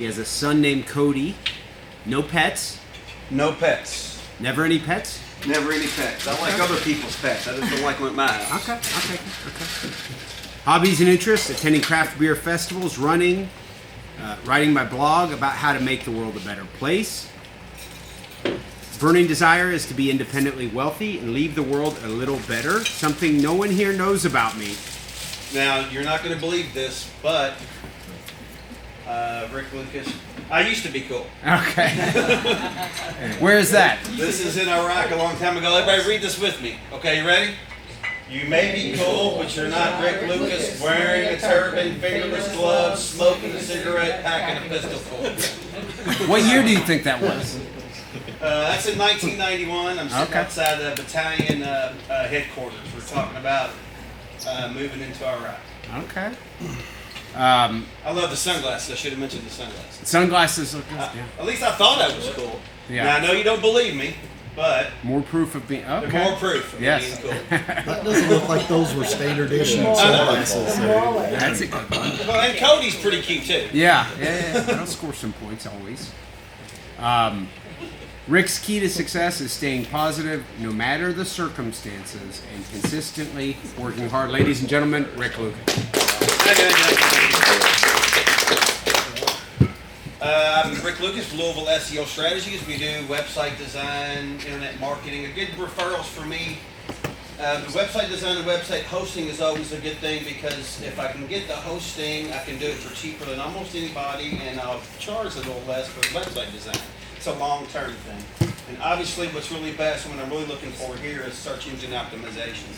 He has a son named Cody. No pets. No pets. Never any pets? Never any pets. I like other people's pets. I just don't like them at my house. Okay. Hobbies and interests: attending craft beer festivals, running, writing my blog about how to make the world a better place. Burning desire is to be independently wealthy and leave the world a little better, something no one here knows about me. Now, you're not going to believe this, but Rick Lucas, I used to be cool. Okay. Where is that? This is in Iraq a long time ago. Everybody read this with me. Okay, you ready? You may be cool, but you're not Rick Lucas, wearing a turban, fingerless gloves, smoking a cigarette, packing a pistol full. What year do you think that was? That's in 1991. I'm sitting outside the battalion headquarters. We're talking about moving into Iraq. Okay. I love the sunglasses. I should have mentioned the sunglasses. Sunglasses look good. At least I thought I was cool. Yeah. Now, I know you don't believe me, but More proof of being okay. more proof of Yes. being cool. That doesn't look like those were standard issue sunglasses. That's a good one. Well, and Cody's pretty cute too. Yeah. I'll score some points always. Rick's key to success is staying positive no matter the circumstances and consistently working hard. Ladies and gentlemen, Rick Lucas. I'm Rick Lucas, Louisville SEO Strategies. We do website design, internet marketing. A good referrals for me. The website design and website hosting is always a good thing because if I can get the hosting, I can do it for cheaper than almost anybody, and I'll charge a little less for website design. It's a long-term thing. And obviously what's really best, what I'm really looking for here is search engine optimization.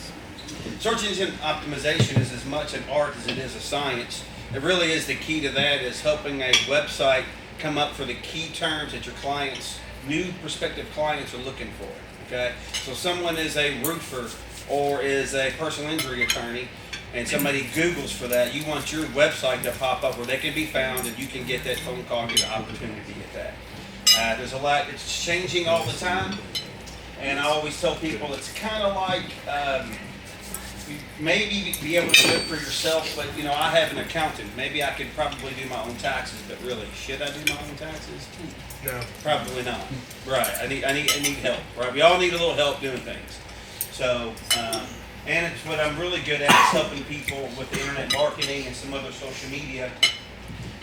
Search engine optimization is as much an art as it is a science. It really is the key to that is helping a website come up for the key terms that your clients, new prospective clients are looking for. Okay? So someone is a roofer or is a personal injury attorney and somebody Googles for that, you want your website to pop up where they can be found and you can get that phone call, get an opportunity to get that. There's a lot, it's changing all the time, and I always tell people it's kind of like you maybe be able to do it for yourself, but you know, I have an accountant. Maybe I could probably do my own taxes, but really, should I do my own taxes? No. Probably not. Right. I need help. Right. We all need a little help doing things. So, and it's what I'm really good at is helping people with the internet marketing and some other social media.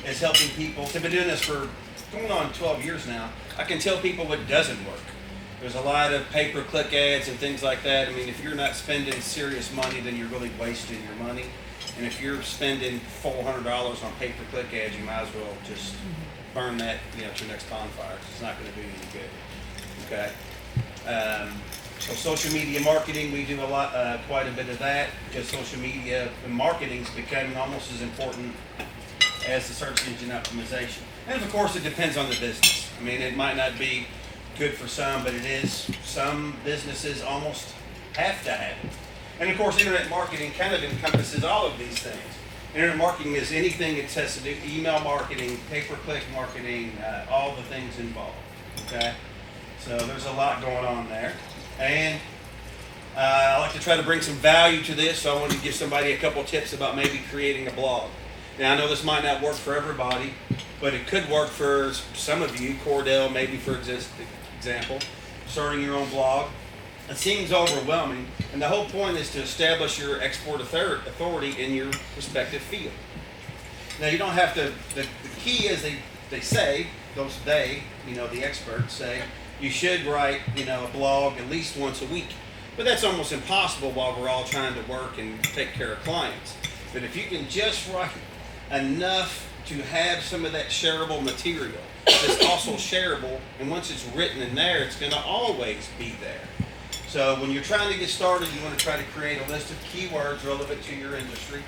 Is helping people. I've been doing this for going on 12 years now. I can tell people what doesn't work. There's a lot of pay-per-click ads and things like that. I mean, if you're not spending serious money, then you're really wasting your money. And if you're spending $400 on pay-per-click ads, you might as well just burn that, you know, to your next bonfire. It's not going to do you any good. Okay. So social media marketing, we do a lot, quite a bit of that because social media and marketing is becoming almost as important as the search engine optimization. And of course, it depends on the business. I mean, it might not be good for some, but it is. Some businesses almost have to have it. And of course, internet marketing kind of encompasses all of these things. Internet marketing is anything that has to do email marketing, pay-per-click marketing, all the things involved. Okay, so there's a lot going on there, and I like to try to bring some value to this. So I wanted to give somebody a couple tips about maybe creating a blog. Now I know this might not work for everybody, but it could work for some of you. Cordell, maybe for example, starting your own blog. It seems overwhelming, and the whole point is to establish your export authority in your respective field. Now, you don't have to, the key is they say, the experts say, you should write, a blog at least once a week. But that's almost impossible while we're all trying to work and take care of clients. But if you can just write enough to have some of that shareable material that's also shareable, and once it's written in there, it's going to always be there. So when you're trying to get started, you want to try to create a list of keywords relevant to your industry.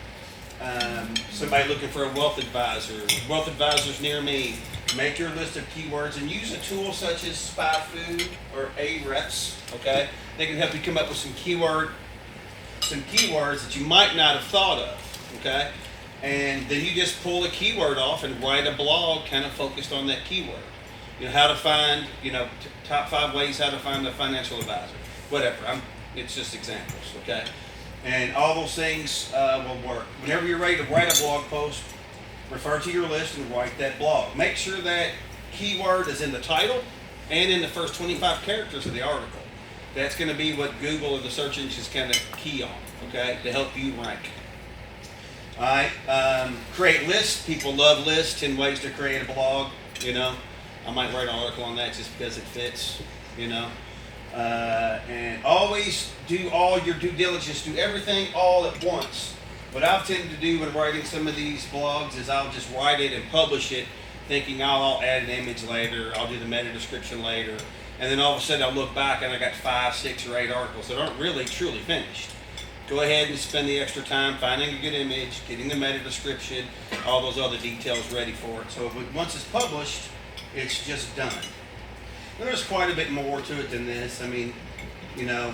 Somebody looking for a wealth advisors near me, make your list of keywords and use a tool such as SpyFu or Ahrefs, okay? They can help you come up with some keywords that you might not have thought of, okay? And then you just pull a keyword off and write a blog kind of focused on that keyword. How to find, top 5 ways how to find a financial advisor. Whatever, it's just examples, okay? And all those things will work. Whenever you're ready to write a blog post, refer to your list and write that blog. Make sure that keyword is in the title and in the first 25 characters of the article. That's going to be what Google or the search engines kind of key on, okay, to help you rank. All right, create lists. People love lists. 10 ways to create a blog. You know, I might write an article on that just because it fits. You know, and always do all your due diligence. Do everything all at once. What I've tended to do when writing some of these blogs is I'll just write it and publish it, thinking I'll add an image later. I'll do the meta description later, and then all of a sudden I'll look back and I got 5, 6, or 8 articles that aren't really truly finished. Go ahead and spend the extra time finding a good image, getting the meta description, all those other details ready for it. So once it's published, it's just done. And there's quite a bit more to it than this. I mean, you know,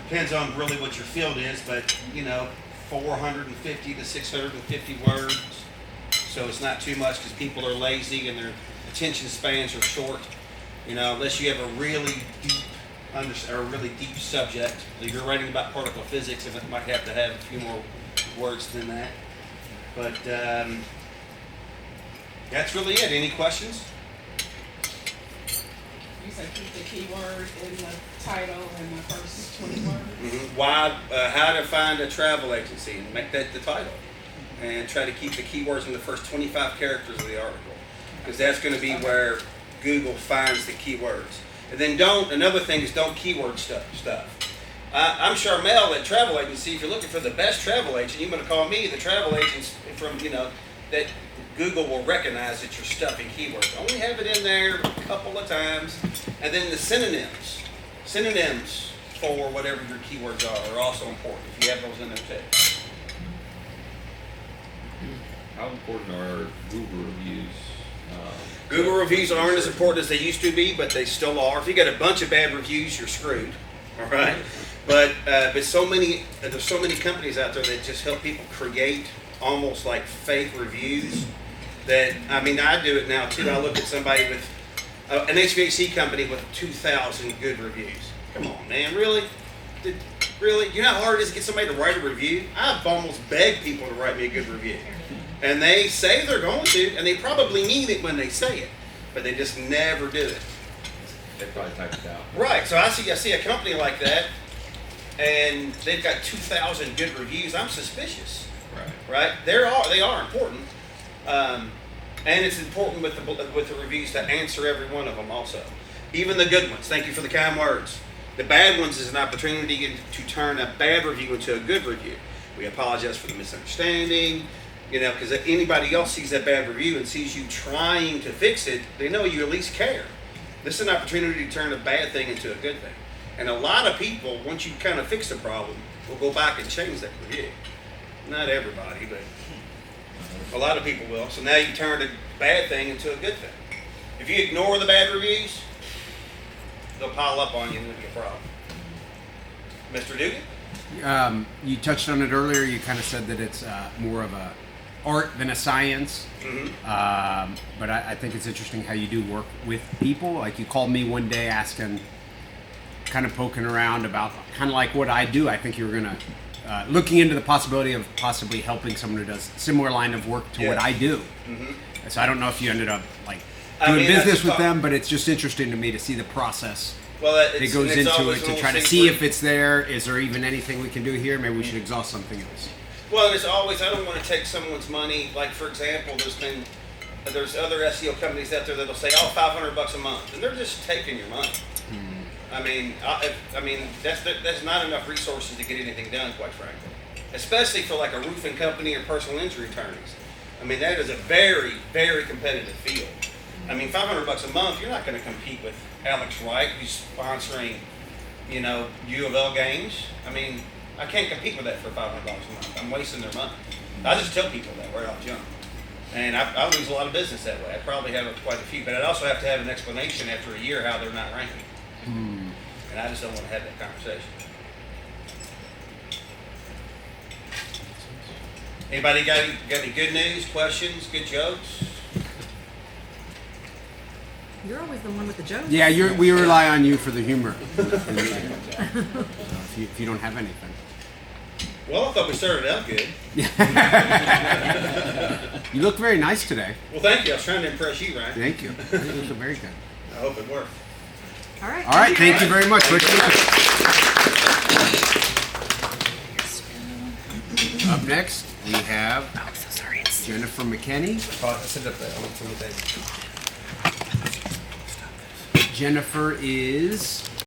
depends on really what your field is, but, you know, 450 to 650 words. So it's not too much because people are lazy and their attention spans are short. You know, unless you have a really deep subject. If you're writing about particle physics, and it might have to have a few more words than that. But that's really it. Any questions? You said keep the keyword in the title and the first 20 words. Mm-hmm. Why? How to find a travel agency, and make that the title, and try to keep the keywords in the first 25 characters of the article, because that's going to be where Google finds the keywords. And then another thing is don't keyword stuff. I'm Charmel at travel agency. If you're looking for the best travel agent, you're going to call me. The travel agents from, you know, that Google will recognize that you're stuffing keywords. Only have it in there a couple of times. And then the synonyms for whatever your keywords are also important if you have those in there too. How important are Google reviews? Google reviews aren't as important as they used to be, but they still are. If you got a bunch of bad reviews, you're screwed. All right, but there's so many companies out there that just help people create almost like fake reviews. That, I mean, I do it now too. I look at somebody with an HVAC company with 2,000 good reviews. Come on, man, really? Really? You know how hard it is to get somebody to write a review? I've almost begged people to write me a good review. And they say they're going to, and they probably mean it when they say it, but they just never do it. They probably typed it out. Right. So I see a company like that, and they've got 2,000 good reviews. I'm suspicious. Right. They are important, and it's important with the reviews to answer every one of them also, even the good ones. Thank you for the kind words. The bad ones is an opportunity to turn a bad review into a good review. We apologize for the misunderstanding. You know, because if anybody else sees that bad review and sees you trying to fix it, they know you at least care. This is an opportunity to turn a bad thing into a good thing. And a lot of people, once you kind of fix the problem, will go back and change that review. Not everybody, but a lot of people will. So now you turn a bad thing into a good thing. If you ignore the bad reviews, they'll pile up on you and it'll be a problem. Mr. Dugan? You touched on it earlier. You kind of said that it's more of a art than a science. Mm-hmm. But I think it's interesting how you do work with people. Like you called me one day asking, kind of poking around about kind of like what I do. I think you were going to, looking into the possibility of possibly helping someone who does similar line of work to what I do. Mm-hmm. So I don't know if you ended up like doing business with them, but it's just interesting to me to see the process that goes into it to try to see if it's there. Is there even anything we can do here? Maybe we should exhaust something else. Well, it's always, I don't want to take someone's money. Like, for example, there's other SEO companies out there that'll say, oh, $500 a month, and they're just taking your money. I mean, that's not enough resources to get anything done, quite frankly. Especially for like a roofing company or personal injury attorneys. I mean, that is a very, very competitive field. I mean, $500 a month, you're not going to compete with Alex Wright, who's sponsoring, you know, U of L games. I mean, I can't compete with that for $500 a month. I'm wasting their money. I just tell people that right off jump. And I lose a lot of business that way. I probably have quite a few, but I'd also have to have an explanation after a year how they're not ranking. And I just don't want to have that conversation. Anybody got any good news, questions, good jokes? You're always the one with the jokes. Yeah, we rely on you for the humor. So if you don't have anything. Well, I thought we started out good. You look very nice today. Well, thank you. I was trying to impress you, Ryan. Thank you. You look very good. I hope it worked. All right. All right, thank you very much, Richard. Up next, we have Jennifer McKinney. Jennifer is